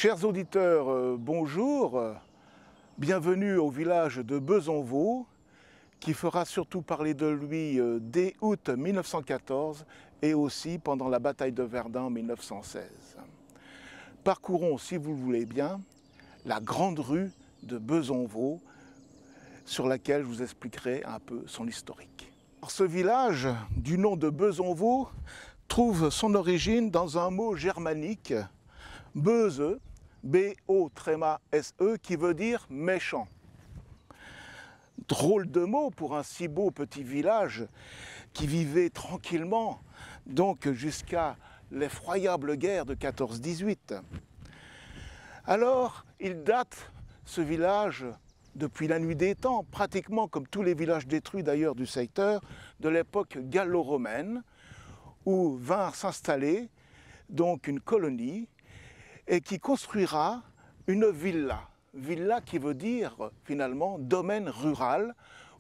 Chers auditeurs, bonjour, bienvenue au village de Bezonvaux, qui fera surtout parler de lui dès août 1914 et aussi pendant la bataille de Verdun en 1916. Parcourons, si vous le voulez bien, la grande rue de Bezonvaux, sur laquelle je vous expliquerai un peu son historique. Ce village, du nom de Bezonvaux, trouve son origine dans un mot germanique, Böse, B-O-S-E, qui veut dire méchant. Drôle de mot pour un si beau petit village qui vivait tranquillement, donc jusqu'à l'effroyable guerre de 14-18. Alors, il date, ce village, depuis la nuit des temps, pratiquement comme tous les villages détruits d'ailleurs du secteur, de l'époque gallo-romaine, où vinrent s'installer donc une colonie, et qui construira une villa. Villa qui veut dire finalement domaine rural,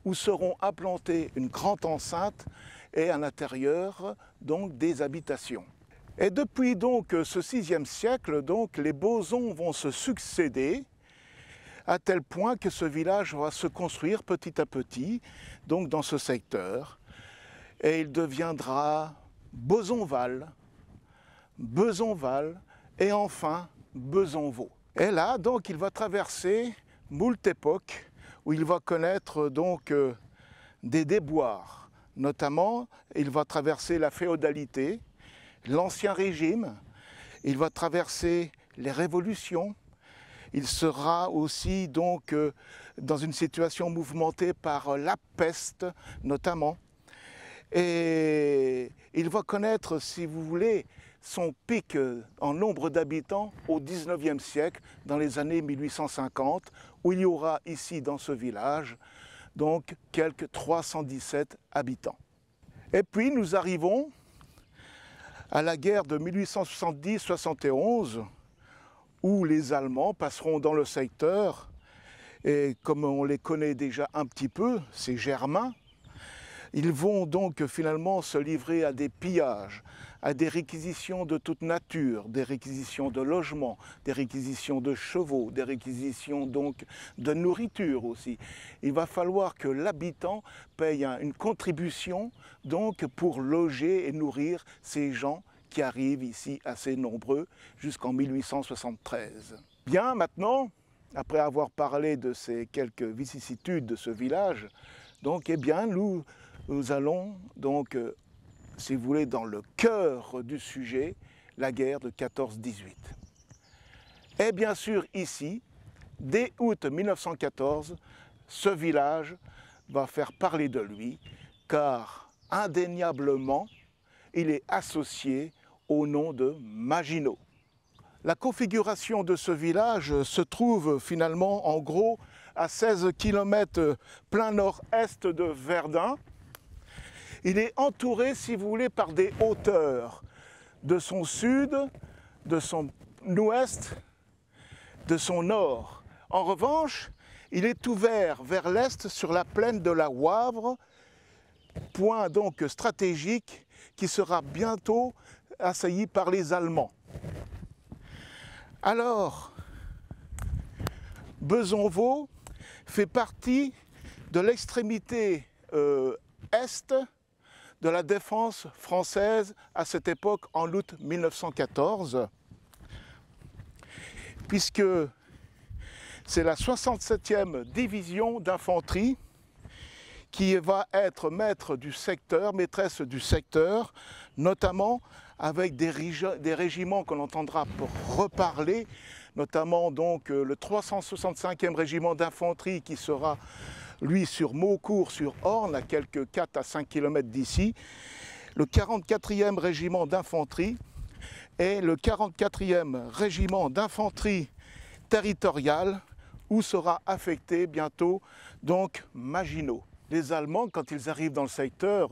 où seront implantées une grande enceinte et à l'intérieur donc des habitations. Et depuis donc ce VIe siècle, donc, les bosons vont se succéder, à tel point que ce village va se construire petit à petit donc dans ce secteur. Et il deviendra Bozonval, Bezonval, et enfin Bezonvaux. Et là, donc, il va traverser moult époques où il va connaître donc des déboires. Notamment, il va traverser la féodalité, l'Ancien Régime, il va traverser les révolutions. Il sera aussi donc dans une situation mouvementée par la peste, notamment. Et il va connaître, si vous voulez, son pic en nombre d'habitants au XIXe siècle, dans les années 1850, où il y aura ici, dans ce village, donc quelques 317 habitants. Et puis nous arrivons à la guerre de 1870-71, où les Allemands passeront dans le secteur, et comme on les connaît déjà un petit peu, ces Germains, ils vont donc finalement se livrer à des pillages, à des réquisitions de toute nature, des réquisitions de logements, des réquisitions de chevaux, des réquisitions donc de nourriture aussi. Il va falloir que l'habitant paye une contribution donc pour loger et nourrir ces gens qui arrivent ici assez nombreux jusqu'en 1873. Bien, maintenant, après avoir parlé de ces quelques vicissitudes de ce village, donc, eh bien, nous allons donc, si vous voulez, dans le cœur du sujet, la guerre de 14-18. Et bien sûr, ici, dès août 1914, ce village va faire parler de lui, car indéniablement, il est associé au nom de Maginot. La configuration de ce village se trouve finalement en gros à 16 km plein nord-est de Verdun. Il est entouré, si vous voulez, par des hauteurs de son sud, de son ouest, de son nord. En revanche, il est ouvert vers l'est sur la plaine de la Wavre, point donc stratégique qui sera bientôt assailli par les Allemands. Alors, Bezonvaux fait partie de l'extrémité est de la défense française à cette époque, en août 1914, puisque c'est la 67e division d'infanterie qui va être maîtresse du secteur, notamment avec des régiments qu'on entendra pour reparler, notamment donc le 365e régiment d'infanterie qui sera, lui, sur Maucourt-sur-Orne, à quelques 4 à 5 km d'ici, le 44e régiment d'infanterie et le 44e régiment d'infanterie territoriale, où sera affecté bientôt donc Maginot. Les Allemands, quand ils arrivent dans le secteur,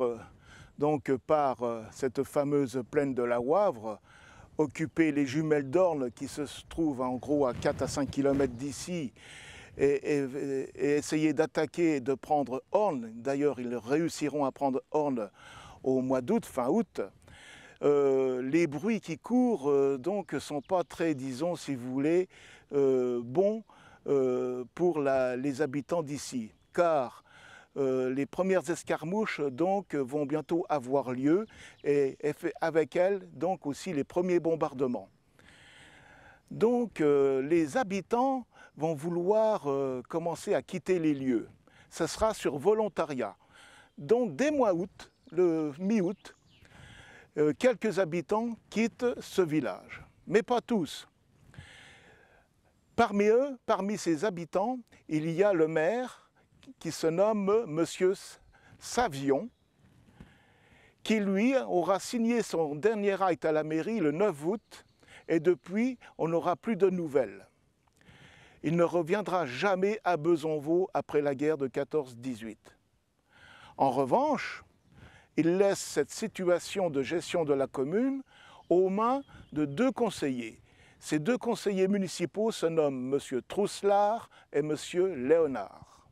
donc par cette fameuse plaine de la Wavre, occuper les jumelles d'Orne qui se trouvent en gros à 4 à 5 km d'ici et essayer d'attaquer et de prendre Orne. D'ailleurs, ils réussiront à prendre Orne au mois d'août, fin août. les bruits qui courent donc sont pas très, disons, si vous voulez, bons pour les habitants d'ici, car les premières escarmouches donc vont bientôt avoir lieu et avec elles donc aussi les premiers bombardements. Donc les habitants vont vouloir commencer à quitter les lieux. Ce sera sur volontariat. Donc dès mois août, le mi-août, quelques habitants quittent ce village, mais pas tous. Parmi eux, parmi ces habitants, il y a le maire qui se nomme Monsieur Savion, qui lui aura signé son dernier acte à la mairie le 9 août, et depuis, on n'aura plus de nouvelles. Il ne reviendra jamais à Bezonvaux après la guerre de 14-18. En revanche, il laisse cette situation de gestion de la commune aux mains de deux conseillers. Ces deux conseillers municipaux se nomment M. Trousselard et M. Léonard.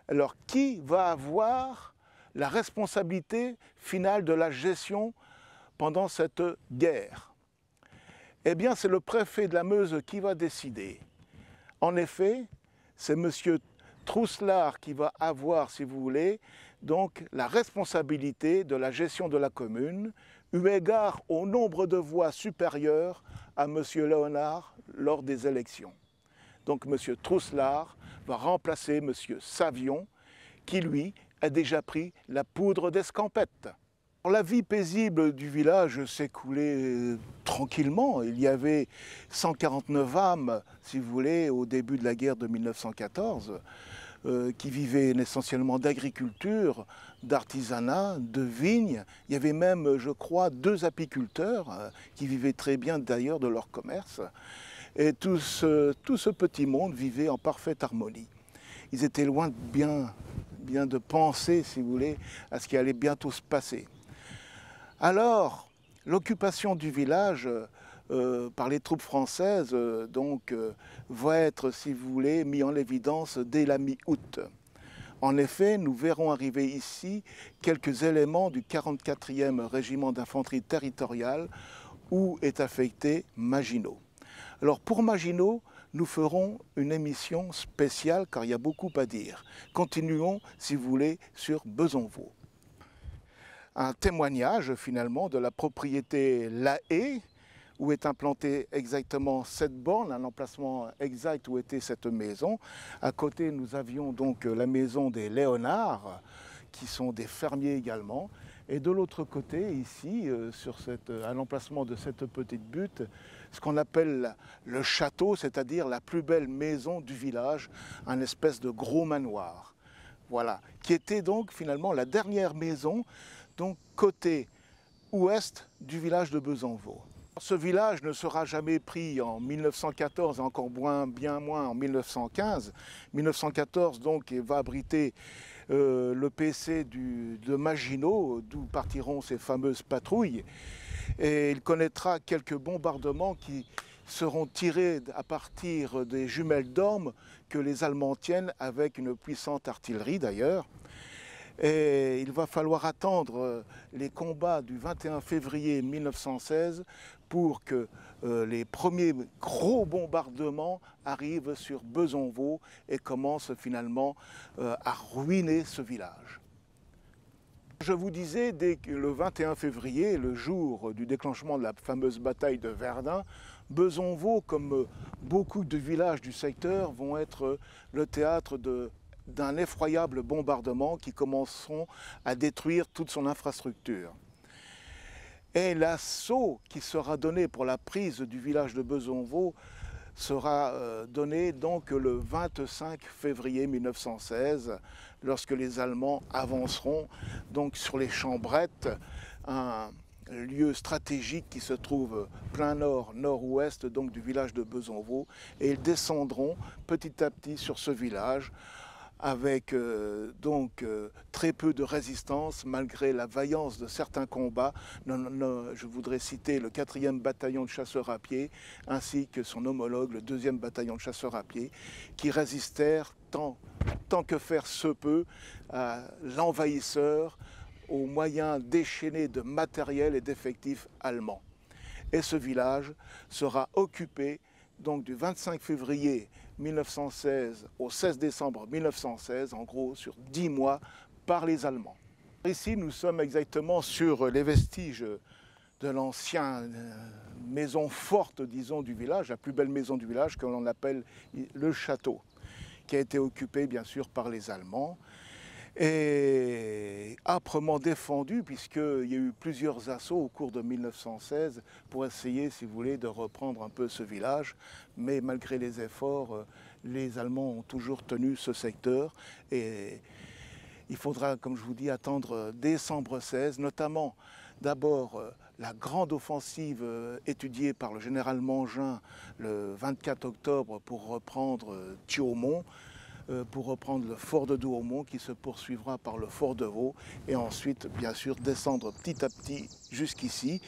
Alors, qui va avoir la responsabilité finale de la gestion pendant cette guerre? Eh bien, c'est le préfet de la Meuse qui va décider. En effet, c'est M. Trousselard qui va avoir, si vous voulez, donc la responsabilité de la gestion de la commune, eu égard au nombre de voix supérieur à M. Léonard lors des élections. Donc M. Trousselard va remplacer M. Savion, qui lui a déjà pris la poudre d'escampette. La vie paisible du village s'écoulait tranquillement. Il y avait 149 âmes, si vous voulez, au début de la guerre de 1914, qui vivaient essentiellement d'agriculture, d'artisanat, de vignes. Il y avait même, je crois, 2 apiculteurs qui vivaient très bien d'ailleurs de leur commerce. Et tout ce petit monde vivait en parfaite harmonie. Ils étaient loin bien de penser, si vous voulez, à ce qui allait bientôt se passer. Alors, l'occupation du village par les troupes françaises va être, si vous voulez, mis en évidence dès la mi-août. En effet, nous verrons arriver ici quelques éléments du 44e régiment d'infanterie territoriale où est affecté Maginot. Alors pour Maginot, nous ferons une émission spéciale car il y a beaucoup à dire. Continuons, si vous voulez, sur Bezonvaux. Un témoignage finalement de la propriété La Haye, où est implantée exactement cette borne, un emplacement exact où était cette maison. À côté, nous avions donc la maison des Léonards, qui sont des fermiers également. Et de l'autre côté, ici, à l'emplacement de cette petite butte, ce qu'on appelle le château, c'est-à-dire la plus belle maison du village, un espèce de gros manoir. Voilà, qui était donc finalement la dernière maison, donc côté ouest du village de Bezonvaux. Ce village ne sera jamais pris en 1914, et encore bien moins en 1915. 1914 donc va abriter le PC de Maginot, d'où partiront ces fameuses patrouilles. Et il connaîtra quelques bombardements qui seront tirés à partir des jumelles d'Orme que les Allemands tiennent avec une puissante artillerie d'ailleurs. Et il va falloir attendre les combats du 21 février 1916 pour que les premiers gros bombardements arrivent sur Bezonvaux et commencent finalement à ruiner ce village. Je vous disais, dès que le 21 février, le jour du déclenchement de la fameuse bataille de Verdun, Bezonvaux, comme beaucoup de villages du secteur, vont être le théâtre d'un effroyable bombardement qui commenceront à détruire toute son infrastructure. Et l'assaut qui sera donné pour la prise du village de Bezonvaux sera donné donc le 25 février 1916, lorsque les Allemands avanceront donc sur les Chambrettes, un lieu stratégique qui se trouve plein nord, nord-ouest donc du village de Bezonvaux, et ils descendront petit à petit sur ce village avec très peu de résistance malgré la vaillance de certains combats. Je voudrais citer le 4e bataillon de chasseurs à pied ainsi que son homologue, le 2e bataillon de chasseurs à pied, qui résistèrent tant que faire se peut à l'envahisseur, aux moyens déchaînés de matériel et d'effectifs allemands. Et ce village sera occupé donc du 25 février 1916 au 16 décembre 1916, en gros sur 10 mois, par les Allemands. Ici, nous sommes exactement sur les vestiges de l'ancienne maison forte, disons, du village, la plus belle maison du village, que l'on appelle le château, qui a été occupé, bien sûr, par les Allemands, et âprement défendu, puisqu'il y a eu plusieurs assauts au cours de 1916 pour essayer, si vous voulez, de reprendre un peu ce village. Mais malgré les efforts, les Allemands ont toujours tenu ce secteur. Et il faudra, comme je vous dis, attendre décembre 16, notamment d'abord la grande offensive étudiée par le général Mangin le 24 octobre pour reprendre Thiaumont, pour reprendre le fort de Douaumont qui se poursuivra par le fort de Vaux et ensuite bien sûr descendre petit à petit jusqu'ici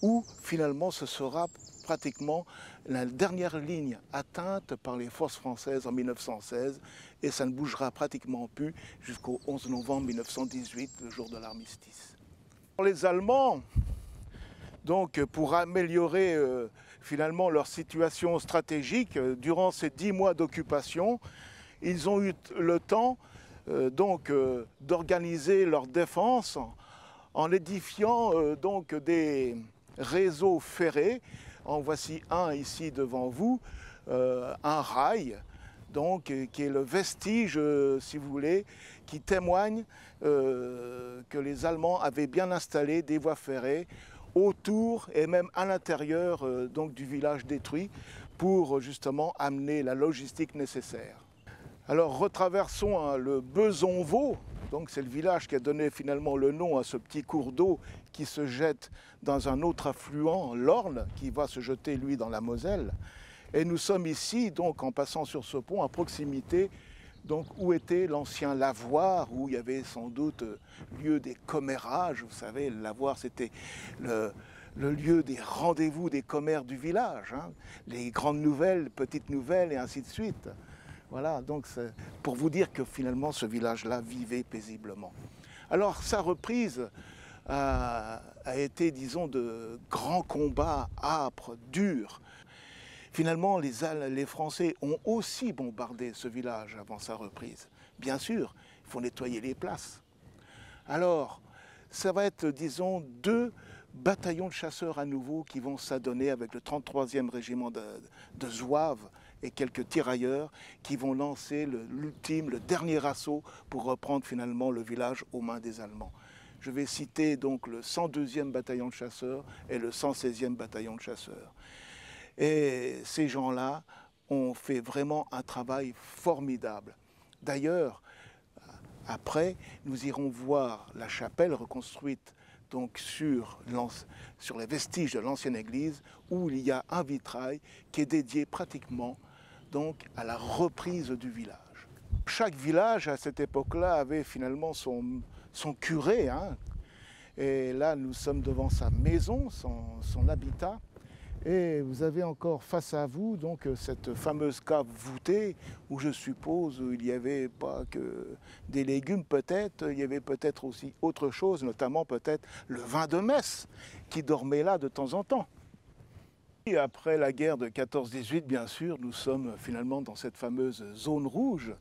où finalement ce sera pratiquement la dernière ligne atteinte par les forces françaises en 1916 et ça ne bougera pratiquement plus jusqu'au 11 novembre 1918, le jour de l'armistice. Les Allemands, donc pour améliorer finalement leur situation stratégique durant ces 10 mois d'occupation, ils ont eu le temps d'organiser leur défense en édifiant donc des réseaux ferrés. En voici un ici devant vous, un rail, donc, qui est le vestige, si vous voulez, qui témoigne que les Allemands avaient bien installé des voies ferrées autour et même à l'intérieur donc du village détruit pour justement amener la logistique nécessaire. Alors retraversons le Besonvaux, donc c'est le village qui a donné finalement le nom à ce petit cours d'eau qui se jette dans un autre affluent, l'Orne, qui va se jeter lui dans la Moselle. Et nous sommes ici, donc en passant sur ce pont, à proximité, donc où était l'ancien lavoir, où il y avait sans doute lieu des commérages. Vous savez, le lavoir c'était le lieu des rendez-vous des commères du village, hein, les grandes nouvelles, petites nouvelles et ainsi de suite. Voilà, donc c'est pour vous dire que finalement ce village-là vivait paisiblement. Alors sa reprise a été, disons, de grands combats âpres, durs. Finalement, les Français ont aussi bombardé ce village avant sa reprise. Bien sûr, il faut nettoyer les places. Alors, ça va être, disons, 2 bataillons de chasseurs à nouveau qui vont s'adonner avec le 33e régiment de Zouaves et quelques tirailleurs qui vont lancer l'ultime, le dernier assaut pour reprendre finalement le village aux mains des Allemands. Je vais citer donc le 102e bataillon de chasseurs et le 116e bataillon de chasseurs. Et ces gens-là ont fait vraiment un travail formidable. D'ailleurs, après, nous irons voir la chapelle reconstruite donc sur les vestiges de l'ancienne église, où il y a un vitrail qui est dédié pratiquement donc à la reprise du village. Chaque village à cette époque-là avait finalement son curé, hein. Et là nous sommes devant sa maison, son habitat. Et vous avez encore face à vous donc cette fameuse cave voûtée où je suppose il n'y avait pas que des légumes peut-être, il y avait peut-être aussi autre chose, notamment peut-être le vin de messe qui dormait là de temps en temps. Et après la guerre de 14-18, bien sûr, nous sommes finalement dans cette fameuse zone rouge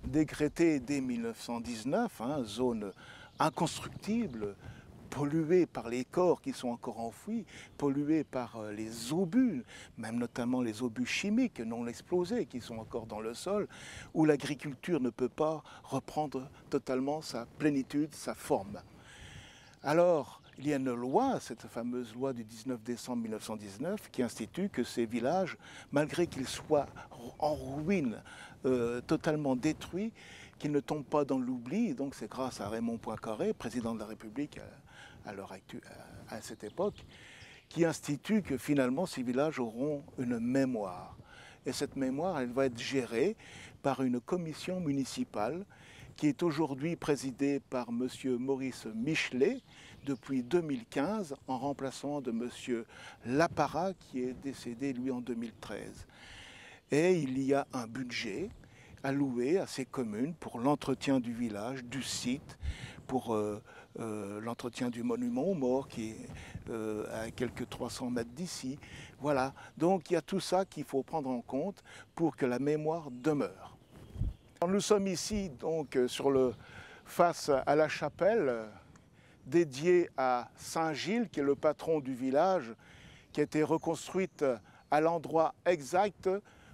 décrétée dès 1919, hein, zone inconstructible, pollués par les corps qui sont encore enfouis, pollués par les obus, même notamment les obus chimiques non explosés qui sont encore dans le sol, où l'agriculture ne peut pas reprendre totalement sa plénitude, sa forme. Alors, il y a une loi, cette fameuse loi du 19 décembre 1919, qui institue que ces villages, malgré qu'ils soient en ruine, totalement détruits, qu'ils ne tombent pas dans l'oubli. Donc c'est grâce à Raymond Poincaré, président de la République à cette époque, qui institue que finalement ces villages auront une mémoire. Et cette mémoire, elle va être gérée par une commission municipale qui est aujourd'hui présidée par M. Maurice Michelet depuis 2015, en remplacement de M. Lapara, qui est décédé, lui, en 2013. Et il y a un budget alloués à ces communes pour l'entretien du village, du site, pour l'entretien du monument aux morts qui est à quelques 300 mètres d'ici. Voilà, donc il y a tout ça qu'il faut prendre en compte pour que la mémoire demeure. Nous sommes ici donc face à la chapelle dédiée à Saint Gilles, qui est le patron du village, qui a été reconstruite à l'endroit exact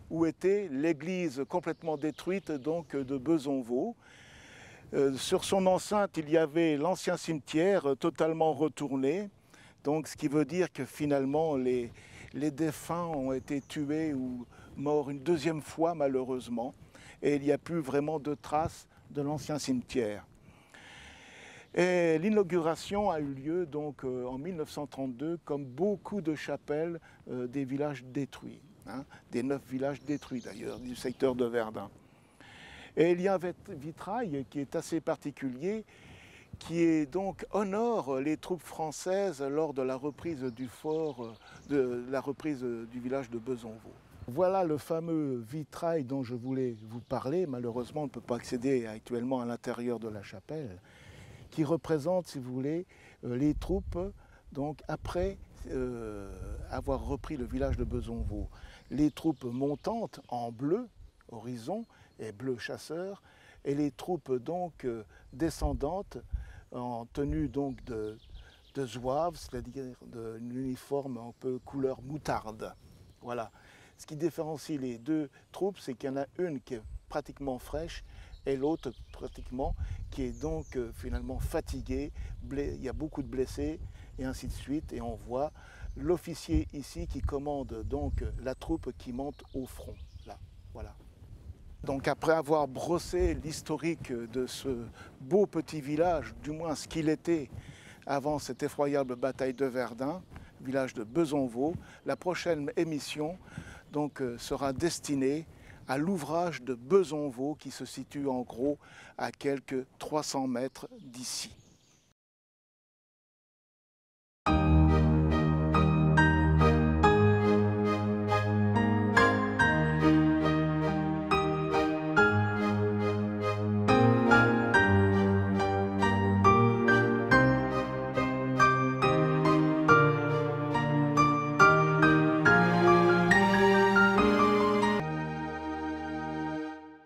où était l'église complètement détruite donc de Bezonvaux. Sur son enceinte, il y avait l'ancien cimetière totalement retourné, donc ce qui veut dire que finalement les défunts ont été tués ou morts une deuxième fois malheureusement, et il n'y a plus vraiment de traces de l'ancien cimetière. Et l'inauguration a eu lieu donc en 1932, comme beaucoup de chapelles des villages détruits, hein, des 9 villages détruits d'ailleurs, du secteur de Verdun. Et il y a un vitrail qui est assez particulier, qui est donc honore les troupes françaises lors de la reprise du fort, de la reprise du village de Bezonvaux. Voilà le fameux vitrail dont je voulais vous parler. Malheureusement, on ne peut pas accéder actuellement à l'intérieur de la chapelle, qui représente, si vous voulez, les troupes donc après avoir repris le village de Bezonvaux. Les troupes montantes en bleu, horizon, et bleu chasseur, et les troupes donc descendantes en tenue donc de zouaves, c'est-à-dire d'un uniforme un peu couleur moutarde. Voilà. Ce qui différencie les deux troupes, c'est qu'il y en a une qui est pratiquement fraîche et l'autre pratiquement qui est donc finalement fatiguée. Il y a beaucoup de blessés et ainsi de suite. Et on voit l'officier ici qui commande donc la troupe qui monte au front. Là, voilà. Donc après avoir brossé l'historique de ce beau petit village, du moins ce qu'il était avant cette effroyable bataille de Verdun, village de Bezonvaux, la prochaine émission donc, sera destinée à l'ouvrage de Bezonvaux qui se situe en gros à quelques 300 mètres d'ici.